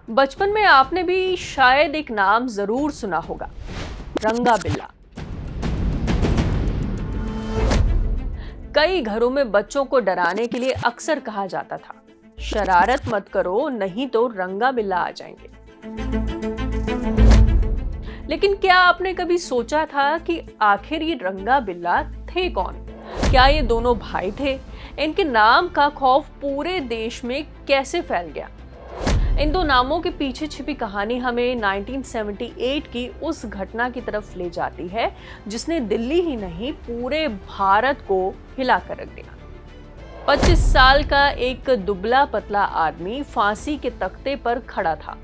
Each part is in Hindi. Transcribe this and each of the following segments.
बचपन में आपने भी शायद एक नाम जरूर सुना होगा, रंगा बिल्ला। कई घरों में बच्चों को डराने के लिए अक्सर कहा जाता था, शरारत मत करो नहीं तो रंगा बिल्ला आ जाएंगे। लेकिन क्या आपने कभी सोचा था कि आखिर ये रंगा बिल्ला थे कौन? क्या ये दोनों भाई थे? इनके नाम का खौफ पूरे देश में कैसे फैल गया? इन दो नामों के पीछे छिपी कहानी हमें 1978 की उस घटना की तरफ ले जाती है जिसने दिल्ली ही नहीं पूरे भारत को हिलाकर रख दिया। 25 साल का एक दुबला पतला आदमी फांसी के तख्ते पर खड़ा था।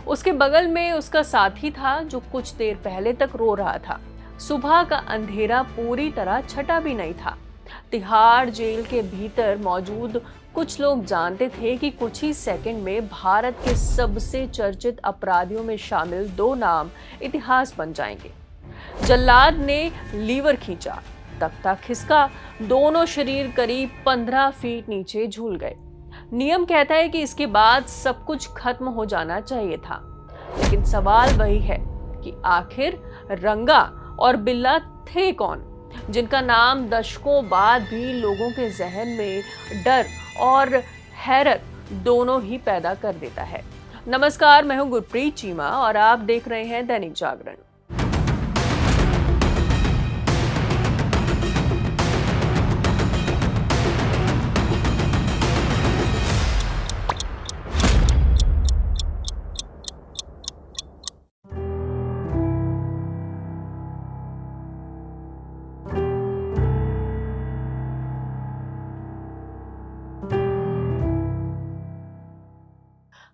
उसके बगल में उसका साथी था जो कुछ देर पहले तक रो रहा था। सुबह का अंधेरा पूरी तरह छटा भी नहीं था। तिहाड़ जेल के भीतर मौजूद कुछ लोग जानते थे कि कुछ ही सेकंड में भारत के सबसे चर्चित अपराधियों में शामिल दो नाम इतिहास बन जाएंगे। जल्लाद ने लीवर खींचा, तख्ता खिसका, दोनों शरीर करीब 15 फीट नीचे झूल गए। नियम कहता है कि इसके बाद सब कुछ खत्म हो जाना चाहिए था, लेकिन सवाल वही है कि आखिर रंगा और बिल्ला थे कौन, जिनका नाम दशकों बाद भी लोगों के जहन में डर और हैरत दोनों ही पैदा कर देता है। नमस्कार, मैं हूं गुरप्रीत चीमा और आप देख रहे हैं दैनिक जागरण।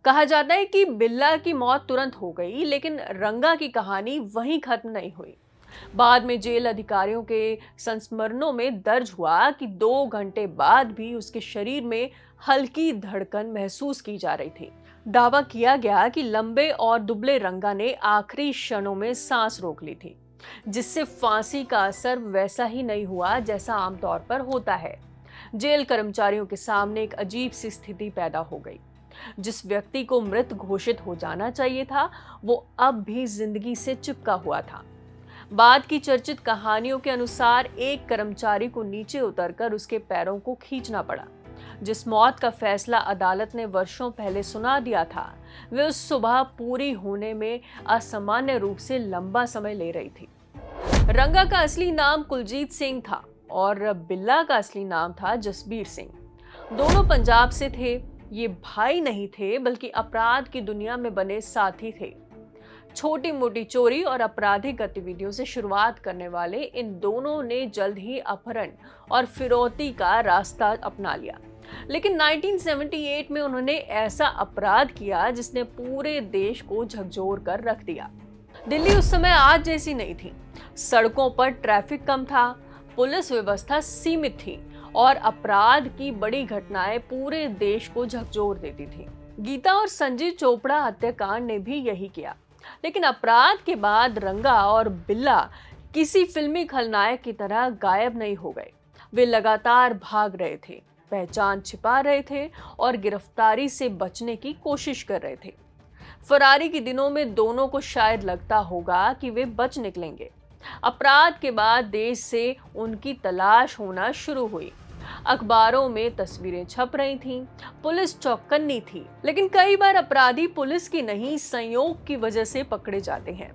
कहा जाता है कि बिल्ला की मौत तुरंत हो गई, लेकिन रंगा की कहानी वहीं खत्म नहीं हुई। बाद में जेल अधिकारियों के संस्मरणों में दर्ज हुआ कि 2 घंटे बाद भी उसके शरीर में हल्की धड़कन महसूस की जा रही थी। दावा किया गया कि लंबे और दुबले रंगा ने आखिरी क्षणों में सांस रोक ली थी, जिससे फांसी का असर वैसा ही नहीं हुआ जैसा आमतौर पर होता है। जेल कर्मचारियों के सामने एक अजीब सी स्थिति पैदा हो गई। जिस व्यक्ति को मृत घोषित हो जाना चाहिए था, वो अब भी जिंदगी से चिपका हुआ था। बाद की चर्चित कहानियों के अनुसार एक कर्मचारी को नीचे उतरकर उसके पैरों को खींचना पड़ा। जिस मौत का फैसला अदालत ने वर्षों पहले सुना दिया था, वे उस सुबह पूरी होने में असामान्य रूप से लंबा समय ले रही थी। रंगा का असली नाम कुलजीत सिंह था और बिल्ला का असली नाम था जसबीर सिंह। दोनों पंजाब से थे। ये भाई नहीं थे, बल्कि अपराध की दुनिया में बने साथी थे। छोटी मोटी चोरी और आपराधिक गतिविधियों से शुरुआत करने वाले इन दोनों ने जल्द ही अपहरण और फिरौती का रास्ता अपना लिया। लेकिन 1978 में उन्होंने ऐसा अपराध किया जिसने पूरे देश को झकझोर कर रख दिया। दिल्ली उस समय आज जैसी नहीं थी। सड़कों पर ट्रैफिक कम था, पुलिस व्यवस्था सीमित थी और अपराध की बड़ी घटनाएं पूरे देश को झकझोर देती थी। गीता और संजीव चोपड़ा हत्याकांड ने भी यही किया। लेकिन अपराध के बाद रंगा और बिल्ला किसी फिल्मी खलनायक की तरह गायब नहीं हो गए। वे लगातार भाग रहे थे, पहचान छिपा रहे थे और गिरफ्तारी से बचने की कोशिश कर रहे थे। फरारी के दिनों में दोनों को शायद लगता होगा कि वे बच निकलेंगे। अपराध के बाद देश से उनकी तलाश होना शुरू हुई। अखबारों में तस्वीरें छप रही थीं, पुलिस चौकन्नी थी। लेकिन कई बार अपराधी पुलिस की नहीं, संयोग की वजह से पकड़े जाते हैं।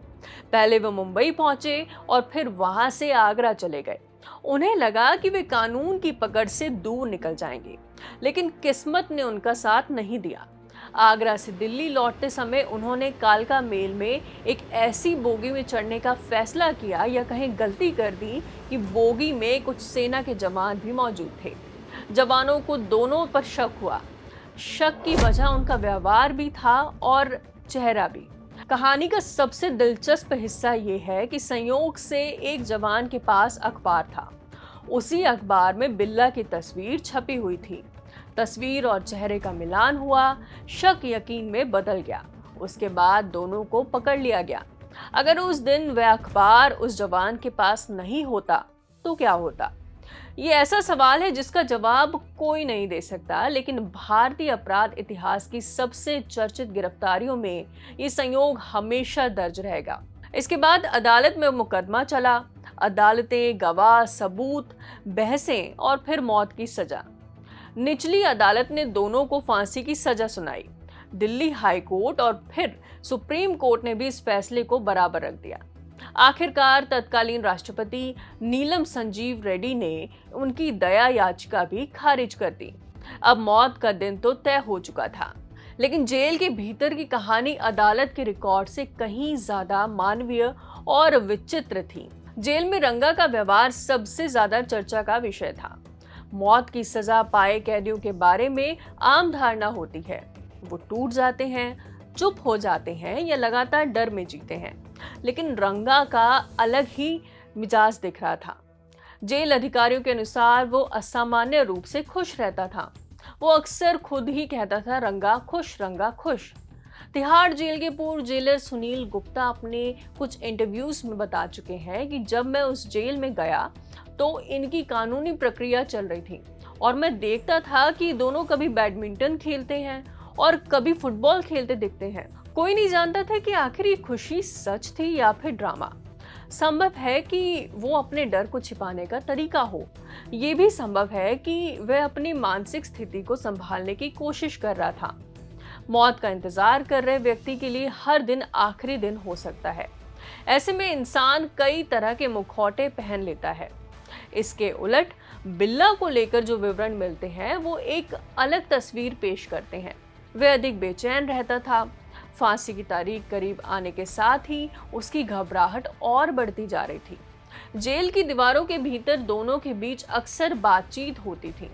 पहले वो मुंबई पहुंचे और फिर वहां से आगरा चले गए। उन्हें लगा कि वे कानून की पकड़ से दूर निकल जाएंगे, लेकिन किस्मत ने उनका साथ नहीं दिया। आगरा से दिल्ली लौटते समय उन्होंने कालका मेल में एक ऐसी बोगी में चढ़ने का फैसला किया, या कहीं गलती कर दी, कि बोगी में कुछ सेना के जवान भी मौजूद थे। जवानों को दोनों पर शक हुआ। शक की वजह उनका व्यवहार भी था और चेहरा भी। कहानी का सबसे दिलचस्प हिस्सा ये है कि संयोग से एक जवान के पास अखबार था। उसी अखबार में बिल्ला की तस्वीर छपी हुई थी। तस्वीर और चेहरे का मिलान हुआ, शक यकीन में बदल गया। उसके बाद दोनों को पकड़ लिया गया। अगर उस दिन वह अखबार उस जवान के पास नहीं होता तो क्या होता? ये ऐसा सवाल है जिसका जवाब कोई नहीं दे सकता, लेकिन भारतीय अपराध इतिहास की सबसे चर्चित गिरफ्तारियों में ये संयोग हमेशा दर्ज रहेगा। इसके बाद अदालत में मुकदमा चला, अदालतें, गवाह, सबूत, बहसें और फिर मौत की सजा। निचली अदालत ने दोनों को फांसी की सजा सुनाई। दिल्ली हाई कोर्ट और फिर सुप्रीम कोर्ट ने भी इस फैसले को बराबर रख दिया। आखिरकार तत्कालीन राष्ट्रपति नीलम संजीव रेड्डी ने उनकी दया याचिका भी खारिज कर दी। अब मौत का दिन तो तय हो चुका था, लेकिन जेल के भीतर की कहानी अदालत के रिकॉर्ड से कहीं ज्यादा मानवीय और विचित्र थी। जेल में रंगा का व्यवहार सबसे ज्यादा चर्चा का विषय था। मौत की सजा पाए कैदियों के बारे में आम धारणा होती है, वो टूट जाते हैं, चुप हो जाते हैं या लगातार डर में जीते हैं। लेकिन रंगा का अलग ही मिजाज दिख रहा था। जेल अधिकारियों के अनुसार वो असामान्य रूप से खुश रहता था। वो अक्सर खुद ही कहता था, रंगा खुश, रंगा खुश। तिहाड़ जेल के पूर्व जेलर सुनील गुप्ता अपने कुछ इंटरव्यूज में बता चुके हैं कि जब मैं उस जेल में गया तो इनकी कानूनी प्रक्रिया चल रही थी और मैं देखता था कि दोनों कभी बैडमिंटन खेलते हैं और कभी फुटबॉल खेलते दिखते हैं। कोई नहीं जानता था कि आखिर ये खुशी सच थी या फिर ड्रामा। संभव है कि वो अपने डर को छिपाने का तरीका हो। ये भी संभव है कि वह अपनी मानसिक स्थिति को संभालने की कोशिश कर रहा था। मौत का इंतजार कर रहे व्यक्ति के लिए हर दिन आखिरी दिन हो सकता है। ऐसे में इंसान कई तरह के मुखौटे पहन लेता है। इसके उलट बिल्ला को लेकर जो विवरण मिलते हैं वो एक अलग तस्वीर पेश करते हैं। वह अधिक बेचैन रहता था। फांसी की तारीख करीब आने के साथ ही उसकी घबराहट और बढ़ती जा रही थी। जेल की दीवारों के भीतर दोनों के बीच अक्सर बातचीत होती थी।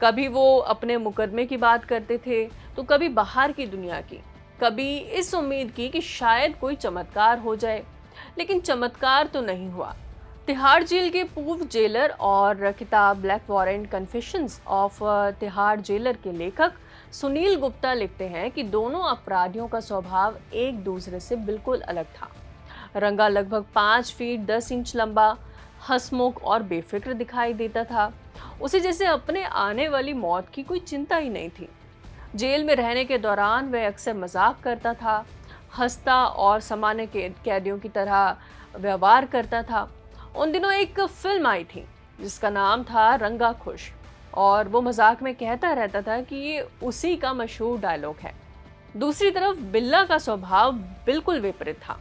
कभी वो अपने मुकदमे की बात करते थे तो कभी बाहर की दुनिया की, कभी इस उम्मीद की कि शायद कोई चमत्कार हो जाए, लेकिन चमत्कार तो नहीं हुआ। तिहाड़ जेल के पूर्व जेलर और किताब black warrant confessions of Tihar jailer के लेखक सुनील गुप्ता लिखते हैं कि दोनों अपराधियों का स्वभाव एक दूसरे से बिल्कुल अलग था। रंगा लगभग 5 फीट 10 इंच लंबा, हंसमुख और बेफिक्र दिखाई देता था। उसे जैसे अपने आने वाली मौत की कोई चिंता ही नहीं थी। जेल में रहने के दौरान वह अक्सर मजाक करता था, हंसता और सामान्य कैदियों की तरह व्यवहार करता था। उन दिनों एक फिल्म आई थी जिसका नाम था रंगा खुश, और वो मजाक में कहता रहता था कि ये उसी का मशहूर डायलॉग है। दूसरी तरफ बिल्ला का स्वभाव बिल्कुल विपरीत था।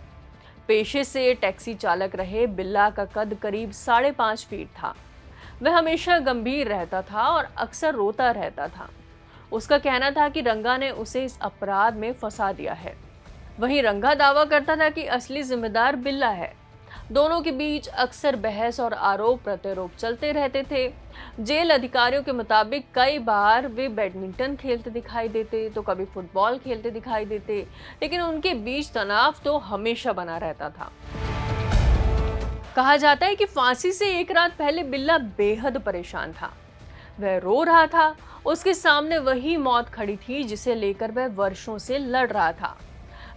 पेशे से टैक्सी चालक रहे बिल्ला का कद करीब 5.5 फीट था। वह हमेशा गंभीर रहता था और अक्सर रोता रहता था। उसका कहना था कि रंगा ने उसे इस अपराध में फंसा दिया है। वहीं रंगा दावा करता था कि असली जिम्मेदार बिल्ला है। दोनों के बीच अक्सर बहस और आरोप प्रत्यारोप चलते रहते थे। जेल अधिकारियों के मुताबिक कई बार वे बैडमिंटन खेलते दिखाई देते तो कभी फुटबॉल खेलते दिखाई देते, लेकिन उनके बीच तनाव तो हमेशा बना रहता था। कहा जाता है कि फांसी से एक रात पहले बिल्ला बेहद परेशान था। वह रो रहा था। उसके सामने वही मौत खड़ी थी जिसे लेकर वह वर्षों से लड़ रहा था।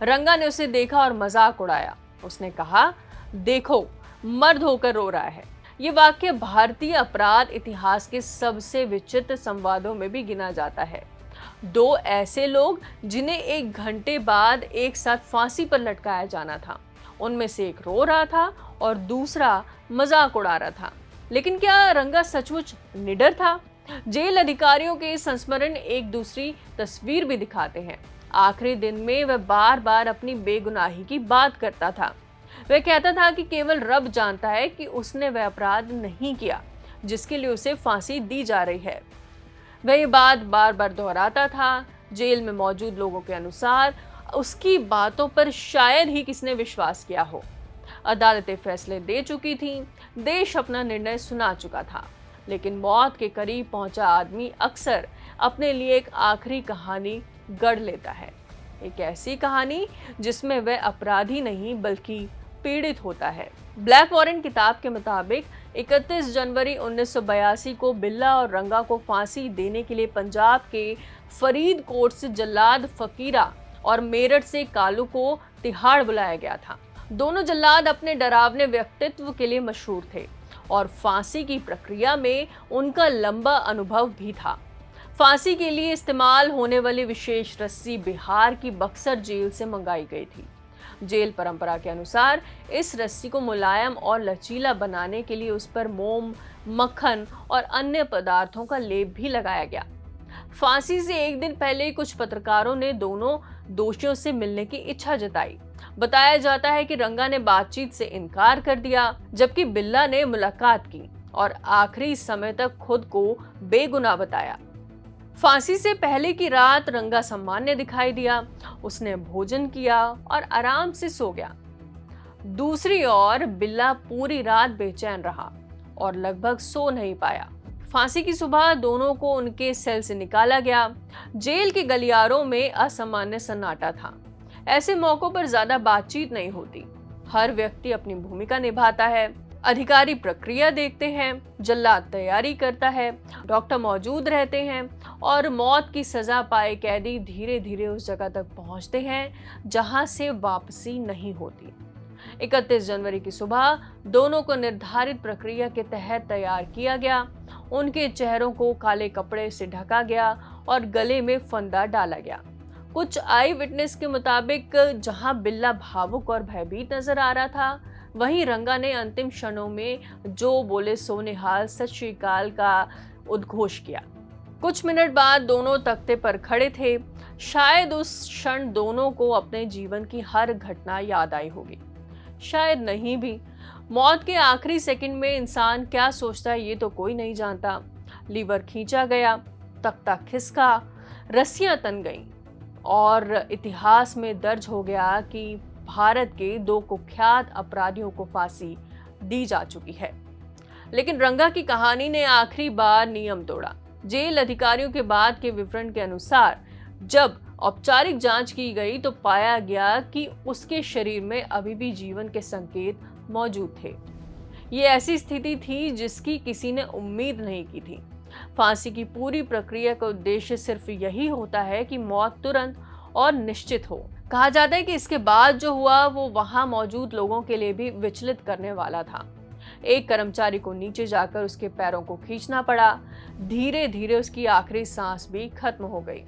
रंगा ने उसे देखा और मजाक उड़ाया। उसने कहा, देखो, मर्द होकर रो रहा है। ये वाक्य भारतीय अपराध इतिहास के सबसे विचित्र संवादों में भी गिना जाता है। दो ऐसे लोग जिन्हें 1 घंटे बाद एक साथ फांसी पर लटकाया जाना था, उनमें से एक रो रहा था और दूसरा मजाक उड़ा रहा था। लेकिन क्या रंगा सचमुच निडर था? जेल अधिकारियों के संस्मरण एक दूसरी तस्वीर भी दिखाते हैं। आखिरी दिन में वह बार बार अपनी बेगुनाही की बात करता था। वह कहता था कि केवल रब जानता है कि उसने वह अपराध नहीं किया जिसके लिए उसे फांसी दी जा रही है। वह ये बात बार बार दोहराता था। जेल में मौजूद लोगों के अनुसार उसकी बातों पर शायद ही किसने विश्वास किया हो। अदालतें फैसले दे चुकी थीं, देश अपना निर्णय सुना चुका था, लेकिन मौत के करीब पहुंचा आदमी अक्सर अपने लिए एक आखिरी कहानी गढ़ लेता है। एक ऐसी कहानी जिसमें वह अपराधी नहीं बल्कि पीड़ित होता है। ब्लैक वारंट किताब के मुताबिक 31 जनवरी 1982 को बिल्ला और रंगा को फांसी देने के लिए पंजाब के फरीदकोट से जल्लाद फकीरा और मेरठ से कालू को तिहाड़ बुलाया गया था। दोनों जल्लाद अपने डरावने व्यक्तित्व के लिए मशहूर थे। और फांसी की प्रक्रिया में उनका लंबा अनुभव भी था। फांसी के लिए इस्तेमाल होने वाली विशेष रस्सी बिहार की बक्सर जेल से मंगाई गई थी। जेल परंपरा के अनुसार इस रस्सी को मुलायम और लचीला बनाने के लिए उस पर मोम, मक्खन और अन्य पदार्थों का लेप भी लगाया गया। फांसी से एक दिन पहले कुछ पत्रकारों ने दोनों दोषियों से मिलने की इच्छा जताई। बताया जाता है कि रंगा ने बातचीत से इनकार कर दिया, जबकि बिल्ला ने मुलाकात की और आखिरी समय तक खुद को बेगुनाह बताया। फांसी से पहले की रात रंगा सामान्य दिखाई दिया। उसने भोजन किया और आराम से सो गया। दूसरी ओर बिल्ला पूरी रात बेचैन रहा और लगभग सो नहीं पाया। फांसी की सुबह दोनों को उनके सेल से निकाला गया। जेल के गलियारों में असामान्य सन्नाटा था। ऐसे मौकों पर ज्यादा बातचीत नहीं होती। हर व्यक्ति अपनी भूमिका निभाता है। अधिकारी प्रक्रिया देखते हैं, जल्लाद तैयारी करता है, डॉक्टर मौजूद रहते हैं और मौत की सजा पाए कैदी धीरे धीरे उस जगह तक पहुंचते हैं जहां से वापसी नहीं होती। 31 जनवरी की सुबह दोनों को निर्धारित प्रक्रिया के तहत तैयार किया गया। उनके चेहरों को काले कपड़े से ढका गया और गले में फंदा डाला गया। कुछ आई विटनेस के मुताबिक जहां बिल्ला भावुक और भयभीत नजर आ रहा था, वहीं रंगा ने अंतिम क्षणों में जो बोले सो निहाल सत श्री अकाल का उद्घोष किया। कुछ मिनट बाद दोनों तख्ते पर खड़े थे। शायद उस क्षण दोनों को अपने जीवन की हर घटना याद आई होगी, शायद नहीं भी। मौत के आखिरी सेकंड में इंसान क्या सोचता है ये तो कोई नहीं जानता। लीवर खींचा गया, तख्ता खिसका, रस्सियां तन गईं और इतिहास में दर्ज हो गया कि भारत के 2 कुख्यात अपराधियों को फांसी दी जा चुकी है। लेकिन रंगा की कहानी ने आखिरी बार नियम तोड़ा। जेल अधिकारियों के बाद के विवरण के अनुसार जब औपचारिक जांच की गई तो पाया गया कि उसके शरीर में अभी भी जीवन के संकेत मौजूद थे। ये ऐसी स्थिति थी जिसकी किसी ने उम्मीद नहीं की थी। फांसी की पूरी प्रक्रिया का उद्देश्य सिर्फ यही होता है कि मौत तुरंत और निश्चित हो। कहा जाता है कि इसके बाद जो हुआ वो वहां मौजूद लोगों के लिए भी विचलित करने वाला था। एक कर्मचारी को नीचे जाकर उसके पैरों को खींचना पड़ा। धीरे धीरे उसकी आखिरी सांस भी खत्म हो गई।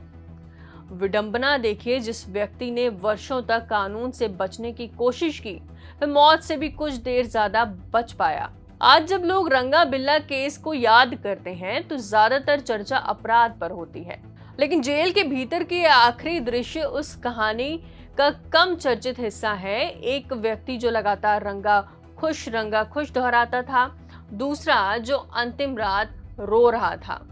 विडंबना देखिए, जिस व्यक्ति ने वर्षों तक कानून से बचने की कोशिश की, वह मौत से भी कुछ देर ज्यादा बच पाया। आज जब लोग रंगा बिल्ला केस को याद करते हैं तो ज्यादातर चर्चा अपराध पर होती है, लेकिन जेल के भीतर के आखिरी दृश्य उस कहानी का कम चर्चित हिस्सा है। एक व्यक्ति जो लगातार रंगा खुश दोहराता था, दूसरा जो अंतिम रात रो रहा था,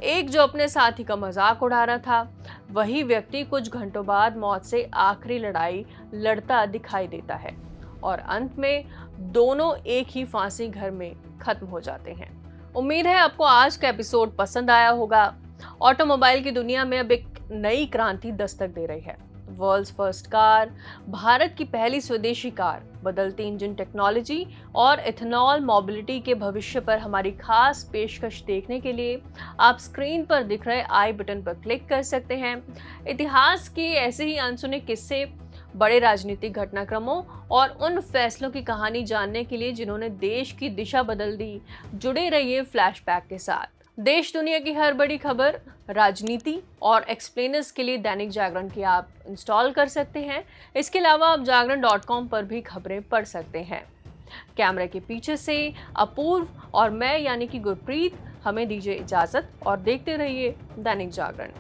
एक जो अपने साथी का मजाक उड़ा रहा था। वही व्यक्ति कुछ घंटों बाद मौत से आखिरी लड़ाई लड़ता दिखाई देता है और अंत में दोनों एक ही फांसी घर में खत्म हो जाते हैं। उम्मीद है आपको आज का एपिसोड पसंद आया होगा। ऑटोमोबाइल की दुनिया में अब एक नई क्रांति दस्तक दे रही है। वर्ल्ड्स फर्स्ट कार, भारत की पहली स्वदेशी कार, बदलती इंजन टेक्नोलॉजी और इथेनॉल मोबिलिटी के भविष्य पर हमारी खास पेशकश देखने के लिए आप स्क्रीन पर दिख रहे आई बटन पर क्लिक कर सकते हैं। इतिहास के ऐसे ही अनसुने किस्से, बड़े राजनीतिक घटनाक्रमों और उन फैसलों की कहानी जानने के लिए जिन्होंने देश की दिशा बदल दी, जुड़े रहिए फ्लैशबैक के साथ। देश दुनिया की हर बड़ी खबर, राजनीति और एक्सप्लेनर्स के लिए दैनिक जागरण की आप इंस्टॉल कर सकते हैं। इसके अलावा आप जागरण.com पर भी खबरें पढ़ सकते हैं। कैमरे के पीछे से अपूर्व और मैं यानी कि गुरप्रीत, हमें दीजिए इजाजत और देखते रहिए दैनिक जागरण।